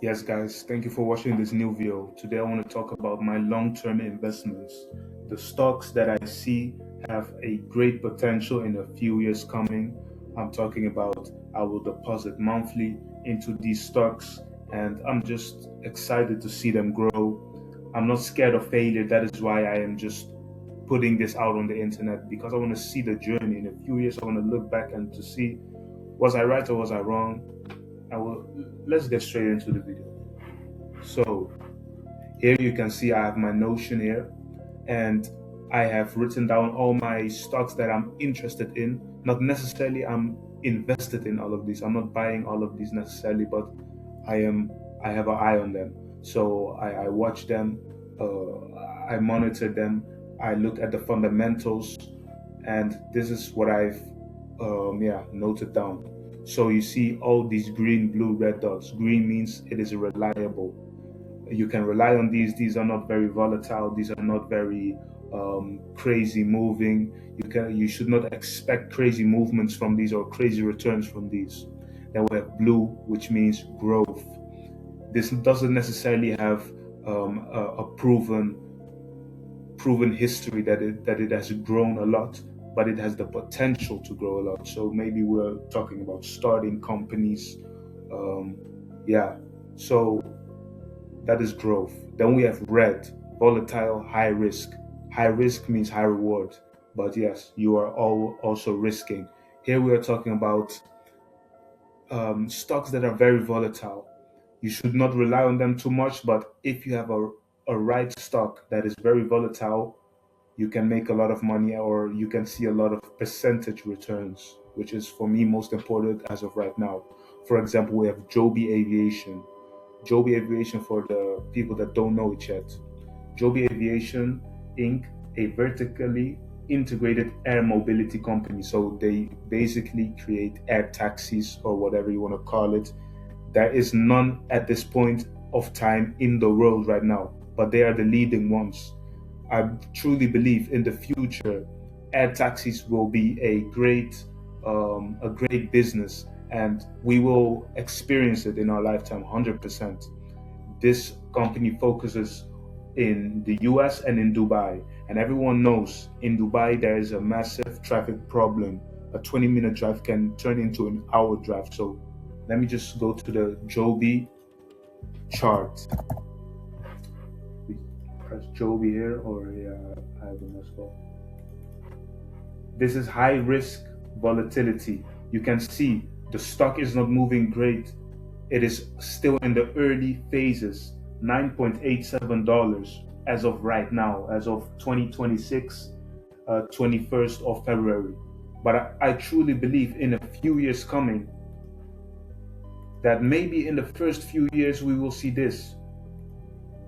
Yes, guys, thank you for watching this new video. Today, I want to talk about my long term investments. The stocks that I see have a great potential in a few years coming. I'm talking about I will deposit monthly into these stocks, and I'm just excited to see them grow. I'm not scared of failure. That is why I am just putting this out on the internet because I want to see the journey. In a few years, I want to look back and to see was I right or was I wrong. I will. Let's get straight into the video. So here you can see I have my Notion here, and I have written down all my stocks that I'm interested in. Not necessarily I'm invested in all of these. I'm not buying all of these necessarily, but I am. I have an eye on them. So I watch them. I monitor them. I look at the fundamentals, and this is what I've noted down. So you see all these green, blue, red dots. Green means it is reliable. You can rely on these are not very volatile, these are not very crazy moving. You should not expect crazy movements from these or crazy returns from these. Then we have blue, which means growth. This doesn't necessarily have a proven history that it has grown a lot, but it has the potential to grow a lot. So maybe we're talking about starting companies. um, yeah so that is growth. Then we have red, volatile, high risk. High risk means high reward, but yes, you are all also risking. Here we are talking about stocks that are very volatile. You should not rely on them too much, but if you have a right stock that is very volatile, you can make a lot of money or you can see a lot of percentage returns, which is for me most important as of right now. For example, we have Joby Aviation. Joby Aviation, for the people that don't know it yet. Joby Aviation Inc., a vertically integrated air mobility company. So they basically create air taxis or whatever you want to call it. There is none at this point of time in the world right now, but they are the leading ones. I truly believe in the future, air taxis will be a great business, and we will experience it in our lifetime, 100%. This company focuses in the US and in Dubai. And everyone knows in Dubai there is a massive traffic problem. A 20-minute drive can turn into an hour drive. So let me just go to the Joby chart. We press Joby here, or yeah, I have a as well. This is high risk volatility. You can see the stock is not moving great. It is still in the early phases, $9.87 as of right now, as of 2026, 21st of February. But I truly believe in a few years coming that maybe in the first few years we will see this,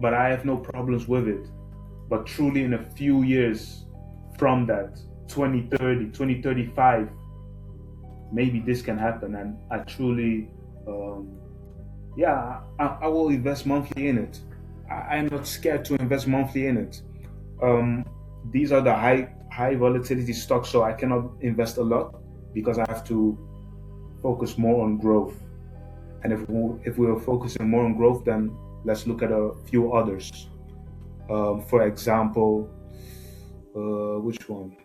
but I have no problems with it. But truly in a few years from that, 2030, 2035, maybe this can happen. And I truly, I will invest monthly in it. I'm not scared to invest monthly in it. Um, these are the high volatility stocks, so I cannot invest a lot because I have to focus more on growth. And if we are focusing more on growth, then let's look at a few others. For example, which one?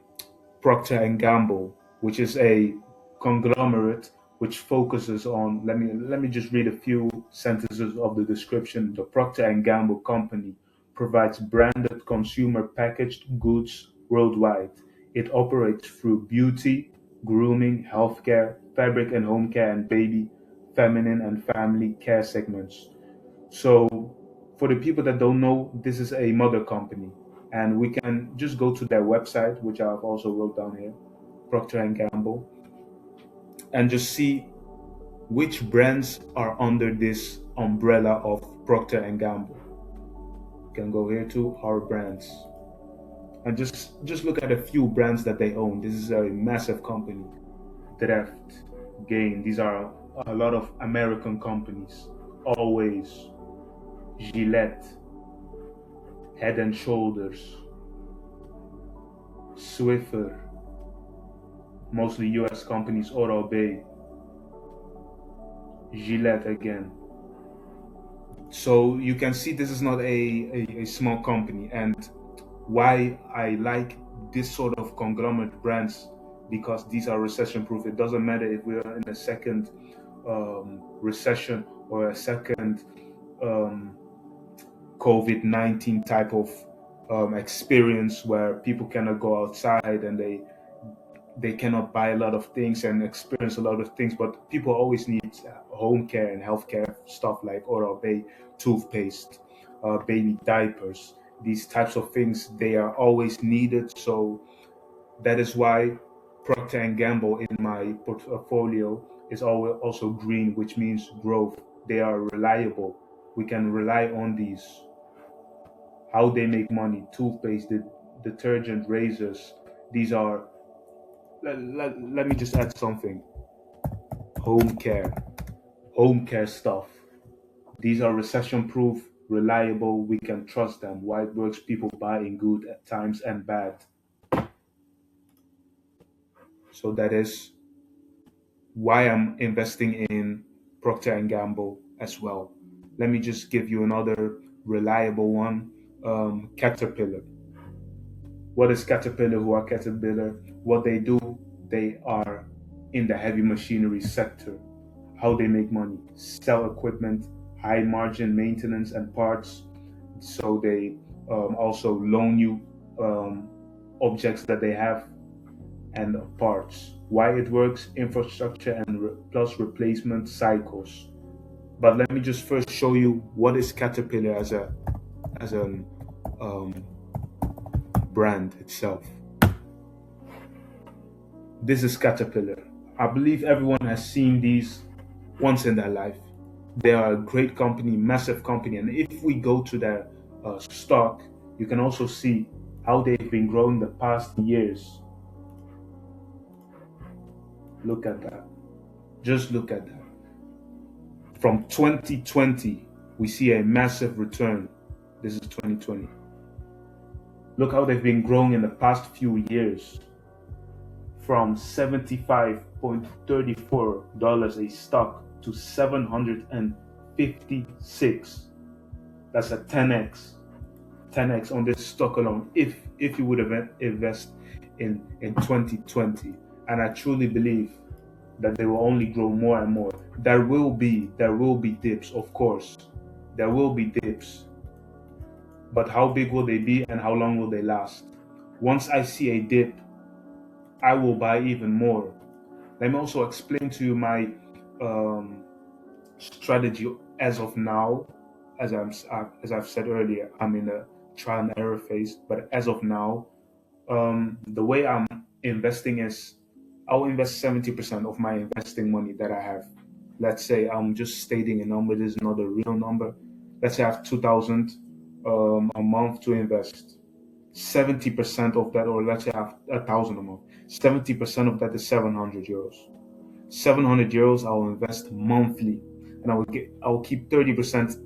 Procter and Gamble, which is a conglomerate which focuses on. Let me just read a few sentences of the description. The Procter and Gamble company provides branded consumer packaged goods worldwide. It operates through beauty, grooming, healthcare, fabric and home care, and baby, feminine, and family care segments. So, for the people that don't know, this is a mother company, and we can just go to their website, which I've also wrote down here, Procter and Gamble, and just see which brands are under this umbrella of Procter and Gamble. You can go here to our brands and just look at a few brands that they own. This is a massive company. Dreft, Gain. These are a lot of American companies. Always, Gillette, Head and Shoulders, Swiffer, mostly US companies, Oral-B, Gillette again, So you can see this is not a small company, and why I like this sort of conglomerate brands, because these are recession proof. It doesn't matter if we're in a second recession or a second um, COVID-19 type of experience where people cannot go outside and they cannot buy a lot of things and experience a lot of things, but people always need home care and healthcare stuff like Oral-B toothpaste, baby diapers. These types of things, they are always needed. So that is why Procter and Gamble in my portfolio is also green, which means growth. They are reliable. We can rely on these. How they make money: toothpaste, detergent, razors. These are. Let me just add something. Home care, home care stuff. These are recession proof, reliable. We can trust them. Why it works? People buy in good at times and bad. So that is why I'm investing in Procter and Gamble as well. Let me just give you another reliable one. Caterpillar. What is Caterpillar? Who are Caterpillar? What they do? They are in the heavy machinery sector. How they make money: sell equipment, high margin maintenance and parts. So they also loan you um, objects that they have and parts. Why it works: infrastructure and plus replacement cycles. But let me just first show you what is Caterpillar as an um, brand itself. This is Caterpillar. I believe everyone has seen these once in their life. They are a great company, massive company, and if we go to their stock, you can also see how they've been growing the past years. Look at that. Just look at that. From 2020, we see a massive return. This is 2020. Look how they've been growing in the past few years, from $75.34 a stock to 756. That's a 10x on this stock alone. If you would have invest in 2020, and I truly believe that they will only grow more and more. There will be dips, of course. There will be dips, but how big will they be and how long will they last? Once I see a dip, I will buy even more. Let me also explain to you my um, strategy as of now. As I've said earlier, I'm in a trial and error phase. But as of now, the way I'm investing is I'll invest 70% of my investing money that I have. Let's say I'm just stating a number. This is not a real number. Let's say I have 2,000 a month to invest. 70% of that, or let's say I have 1,000 a month. 70% of that is 700 euros. 700 euros I will invest monthly, and I will keep 30%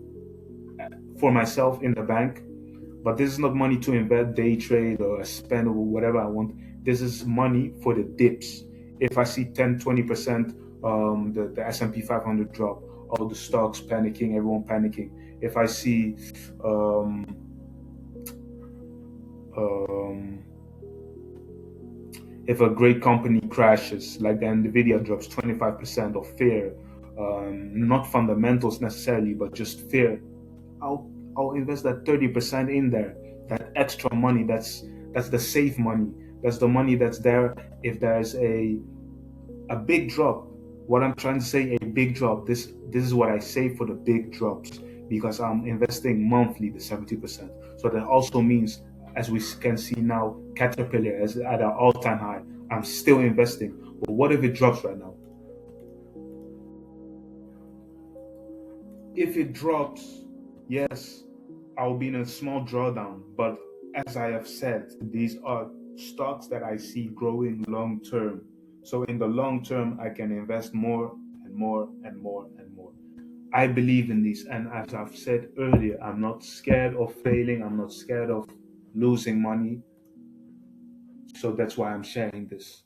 for myself in the bank. But this is not money to invest, day trade, or spend, or whatever I want. This is money for the dips. If I see 10, 20%, the S&P 500 drop, all the stocks panicking, everyone panicking. If I see um, um, if a great company crashes, like the Nvidia drops 25% of fear, not fundamentals necessarily, but just fear, I'll I'll invest that 30% in there. That extra money, that's the safe money. That's the money that's there if there's a big drop. What I'm trying to say, a big drop. This is what I save for the big drops, because I'm investing monthly the 70%. So that also means, as we can see now, Caterpillar is at an all-time high. I'm still investing. But what if it drops right now? If it drops, yes, I'll be in a small drawdown. But as I have said, these are stocks that I see growing long term. So in the long term, I can invest more and more and more and more. I believe in these. And as I've said earlier, I'm not scared of failing, I'm not scared of losing money. So that's why I'm sharing this.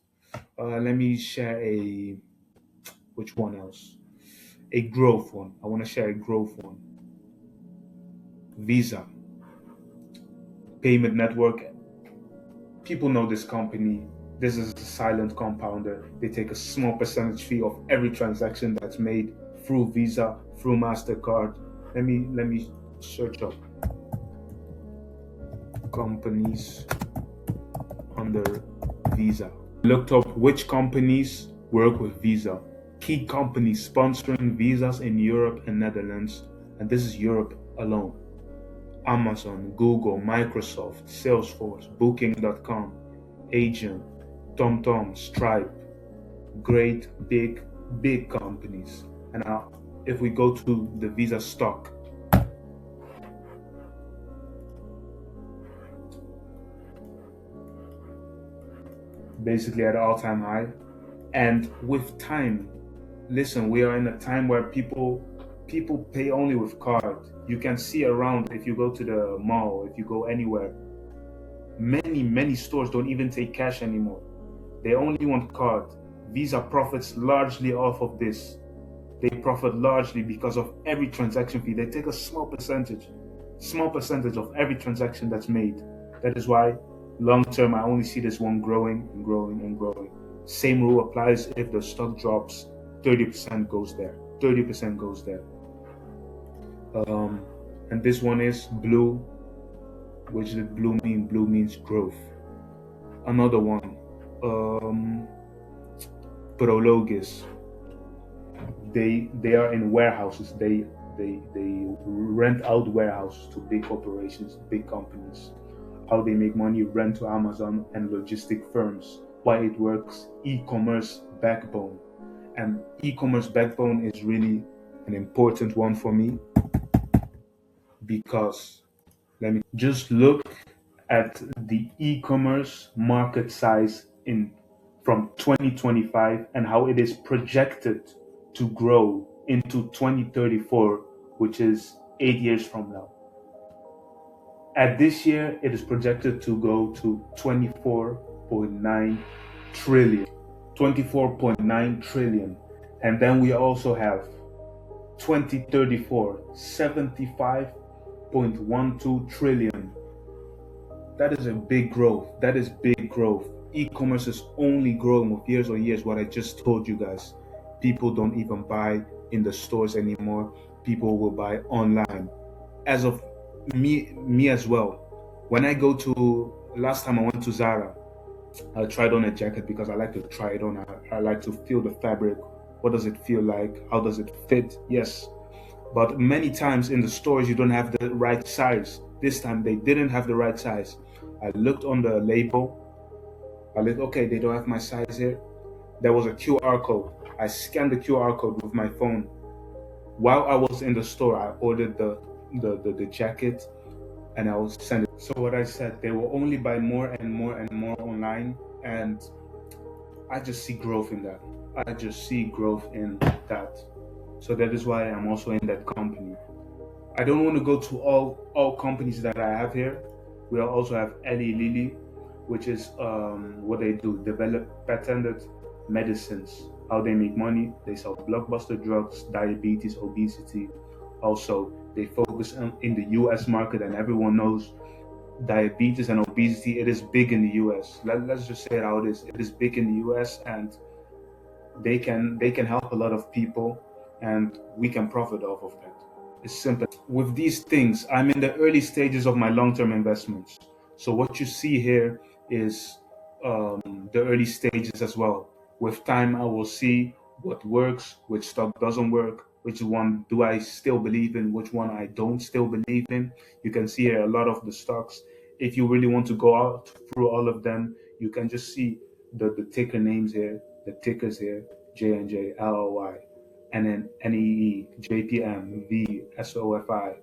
Let me share which one else? A growth one. I want to share a growth one. Visa, payment network. People know this company. This is a silent compounder. They take a small percentage fee of every transaction that's made through Visa, through MasterCard. Let me search up companies under Visa. Looked up which companies work with Visa. Key companies sponsoring visas in Europe and Netherlands, and this is Europe alone. Amazon, Google, Microsoft, Salesforce, Booking.com, Agent, TomTom, Stripe, great big companies. And now, if we go to the Visa stock, basically at all-time high. And with time, listen, we are in a time where people pay only with card. You can see around, if you go to the mall, if you go anywhere, many stores don't even take cash anymore. They only want card. Visa profits largely off of this. They profit largely because of every transaction fee. They take a small percentage of every transaction that's made. That is why long term I only see this one growing and growing and growing. Same rule applies. If the stock drops, 30% goes there. 30% goes there. And this one is blue. Which does blue mean? Blue means growth. Another one, Prologis. They are in warehouses. They rent out warehouses to big corporations, big companies. How they make money: rent to Amazon and logistic firms. Why it works: e-commerce backbone. And e-commerce backbone is really an important one for me, because let me just look at the e-commerce market size in from 2025 and how it is projected to grow into 2034, which is 8 years from now. At this year, it is projected to go to 24.9 trillion. 24.9 trillion. And then we also have 2034, 75.12 trillion. That is a big growth. That is big growth. E-commerce is only growing with years on years. What I just told you guys, people don't even buy in the stores anymore. People will buy online. As of me as well. When I go to, last time I went to Zara, I tried on a jacket because I like to try it on. I like to feel the fabric. What does it feel like? How does it fit? Yes. But many times in the stores, you don't have the right size. This time they didn't have the right size. I looked on the label. I looked, okay, they don't have my size here. There was a QR code. I scanned the QR code with my phone. While I was in the store, I ordered the jacket, and I was sent it. So what I said, they will only buy more and more and more online, and I just see growth in that. I just see growth in that. So that is why I'm also in that company. I don't want to go to all companies that I have here. We also have Eli Lilly, which is what they do: develop patented medicines. How they make money: they sell blockbuster drugs, diabetes, obesity. Also, they focus on in the U.S. market, and everyone knows diabetes and obesity. It is big in the U.S. Let's just say it how it is. It is big in the U.S. and they can help a lot of people, and we can profit off of that. It's simple. With these things, I'm in the early stages of my long-term investments. So what you see here is the early stages as well. With time, I will see what works, which stock doesn't work, which one do I still believe in, which one I don't still believe in. You can see here a lot of the stocks. If you really want to go out through all of them, you can just see the ticker names here, the tickers here: J&J, LOI, and then NEE, JPM, V, SOFI.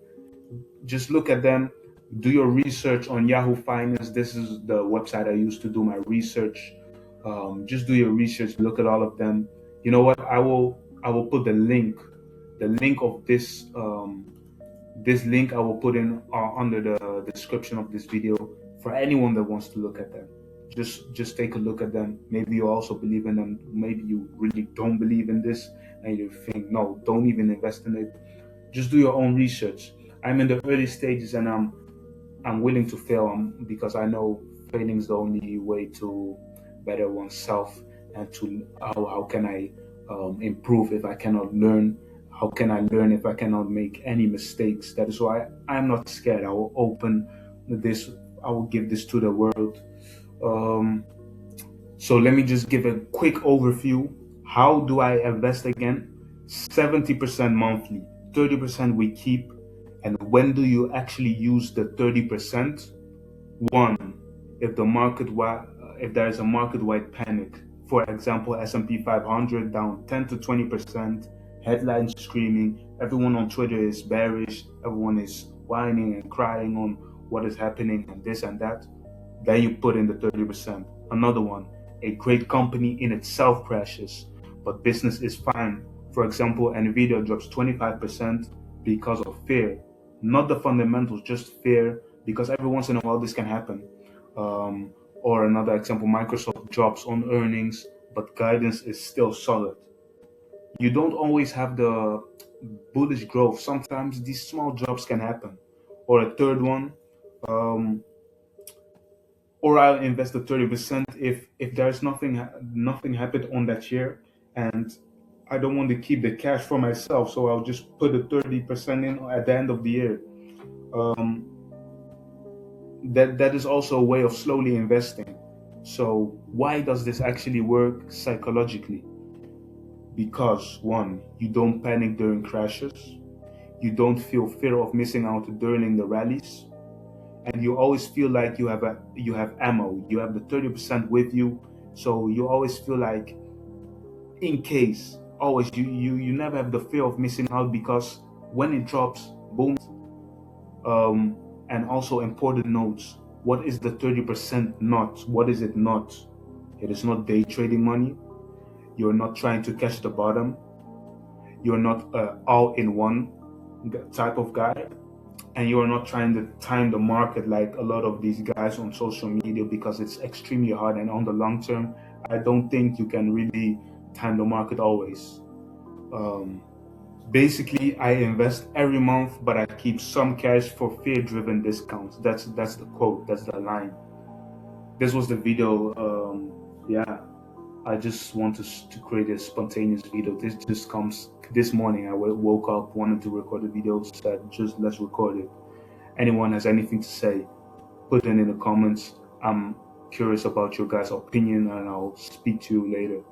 Just look at them. Do your research on Yahoo Finance. This is the website I use to do my research. Just do your research. Look at all of them. You know what? I will put the link of this link I will put in under the description of this video for anyone that wants to look at them. Just take a look at them. Maybe you also believe in them. Maybe you really don't believe in this and you think, no, don't even invest in it. Just do your own research. I'm in the early stages, and I'm willing to fail, because I know failing is the only way to better oneself, and to how can I improve if I cannot learn? How can I learn if I cannot make any mistakes? That is why I'm not scared. I will open this. I will give this to the world. Um, so let me just give a quick overview. How do I invest again? 70% monthly, 30% we keep. And when do you actually use the 30%? One, if the if there is a market-wide panic, for example, S&P 500 down 10 to 20%, headlines screaming, everyone on Twitter is bearish, everyone is whining and crying on what is happening and this and that, then you put in the 30%. Another one, a great company in itself crashes, but business is fine. For example, Nvidia drops 25% because of fear, not the fundamentals, just fear, because every once in a while this can happen. Um, or another example, Microsoft drops on earnings, but guidance is still solid. You don't always have the bullish growth. Sometimes these small drops can happen. Or a third one, um, or I'll invest the 30% if there's nothing happened on that year, and I don't want to keep the cash for myself, so I'll just put the 30% in at the end of the year. Um, that is also a way of slowly investing. So why does this actually work psychologically? Because one, you don't panic during crashes, you don't feel fear of missing out during the rallies, and you always feel like you have ammo. You have the 30% with you, so you always feel like, in case, always you never have the fear of missing out, because when it drops, boom. Um, and also important notes. What is the 30% not? What is it not? It is not day trading money. You're not trying to catch the bottom. You're not all in one type of guy, and you're not trying to time the market like a lot of these guys on social media, because it's extremely hard, and on the long term I don't think you can really time the market always. um, Basically, I invest every month, but I keep some cash for fear driven discounts. That's the quote, that's the line. This was the video. Yeah, I just want to create a spontaneous video. This just comes this morning. I woke up, wanted to record a video, said just let's record it. Anyone has anything to say, put it in the comments. I'm curious about your guys' opinion, and I'll speak to you later. Bye.